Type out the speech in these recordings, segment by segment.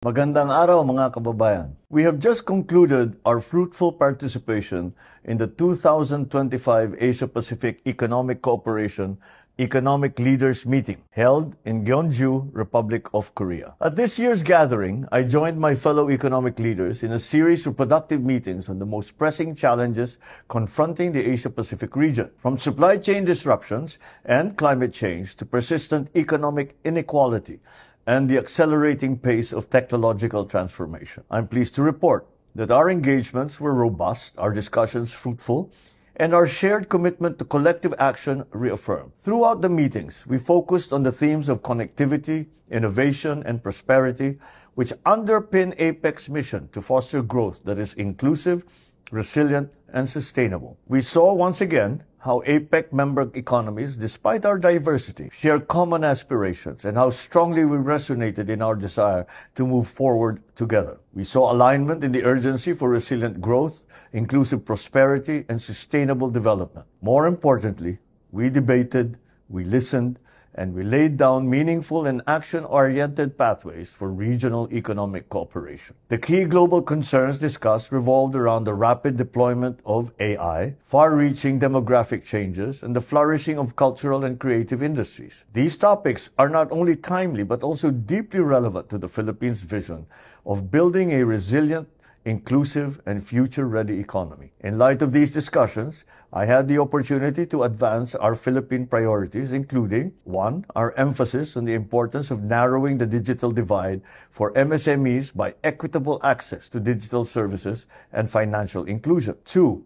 Magandang araw mga kababayan. We have just concluded our fruitful participation in the 2025 Asia-Pacific Economic Cooperation Economic Leaders Meeting held in Gyeongju, Republic of Korea. At this year's gathering, I joined my fellow economic leaders in a series of productive meetings on the most pressing challenges confronting the Asia-Pacific region, from supply chain disruptions and climate change to persistent economic inequality and the accelerating pace of technological transformation. I'm pleased to report that our engagements were robust, our discussions fruitful, and our shared commitment to collective action reaffirmed. Throughout the meetings, we focused on the themes of connectivity, innovation, and prosperity, which underpin APEC's mission to foster growth that is inclusive, resilient, and sustainable. We saw once again how APEC member economies, despite our diversity, share common aspirations and how strongly we resonated in our desire to move forward together. We saw alignment in the urgency for resilient growth, inclusive prosperity, and sustainable development. More importantly, we debated, we listened, and we laid down meaningful and action-oriented pathways for regional economic cooperation. The key global concerns discussed revolved around the rapid deployment of AI, far-reaching demographic changes, and the flourishing of cultural and creative industries. These topics are not only timely but also deeply relevant to the Philippines' vision of building a resilient, inclusive, and future-ready economy. In light of these discussions, I had the opportunity to advance our Philippine priorities, including 1. Our emphasis on the importance of narrowing the digital divide for MSMEs by equitable access to digital services and financial inclusion. 2.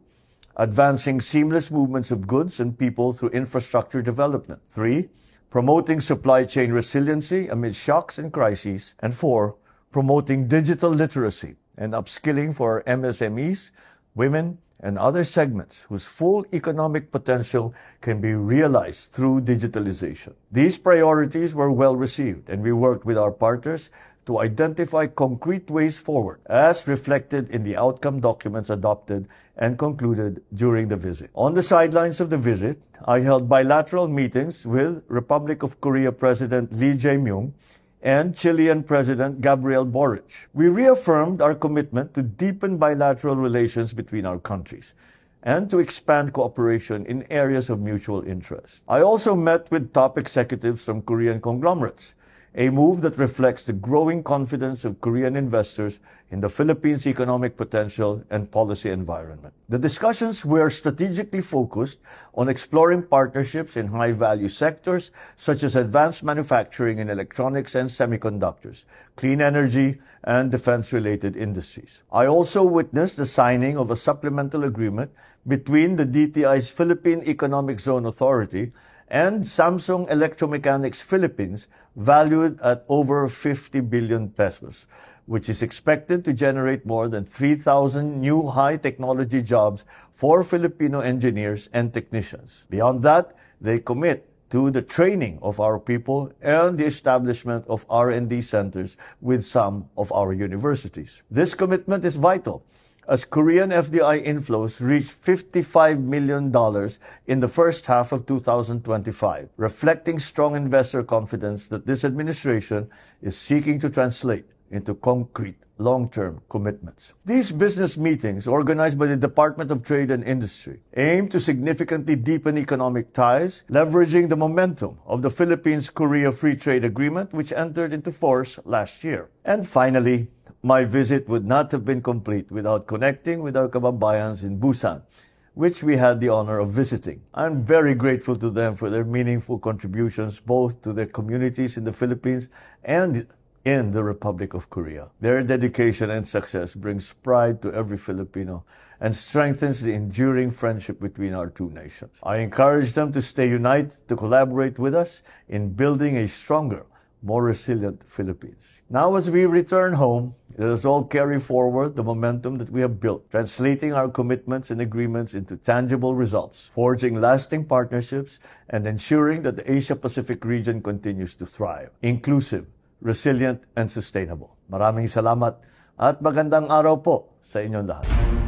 Advancing seamless movements of goods and people through infrastructure development. 3. Promoting supply chain resiliency amid shocks and crises. And 4. Promoting digital literacy and upskilling for our MSMEs, women, and other segments whose full economic potential can be realized through digitalization. These priorities were well received, and we worked with our partners to identify concrete ways forward, as reflected in the outcome documents adopted and concluded during the visit. On the sidelines of the visit, I held bilateral meetings with Republic of Korea President Lee Jae-myung and Chilean President Gabriel Boric. We reaffirmed our commitment to deepen bilateral relations between our countries and to expand cooperation in areas of mutual interest. I also met with top executives from Korean conglomerates, a move that reflects the growing confidence of Korean investors in the Philippines' economic potential and policy environment. The discussions were strategically focused on exploring partnerships in high-value sectors such as advanced manufacturing in electronics and semiconductors, clean energy, and defense-related industries. I also witnessed the signing of a supplemental agreement between the DTI's Philippine Economic Zone Authority and Samsung Electromechanics Philippines, valued at over 50 billion pesos, which is expected to generate more than 3,000 new high-technology jobs for Filipino engineers and technicians. Beyond that, they commit to the training of our people and the establishment of R&D centers with some of our universities. This commitment is vital, as Korean FDI inflows reached $55 million in the first half of 2025, reflecting strong investor confidence that this administration is seeking to translate into concrete long-term commitments. These business meetings, organized by the Department of Trade and Industry, aim to significantly deepen economic ties, leveraging the momentum of the Philippines-Korea Free Trade Agreement, which entered into force last year. And finally, my visit would not have been complete without connecting with our kababayans in Busan, which we had the honor of visiting. I'm very grateful to them for their meaningful contributions both to their communities in the Philippines and in the Republic of Korea. Their dedication and success brings pride to every Filipino and strengthens the enduring friendship between our two nations. I encourage them to stay united, to collaborate with us in building a stronger, more resilient Philippines. Now, as we return home, let us all carry forward the momentum that we have built, translating our commitments and agreements into tangible results, forging lasting partnerships, and ensuring that the Asia-Pacific region continues to thrive, inclusive, resilient, and sustainable. Maraming salamat at magandang araw po sa inyong lahat.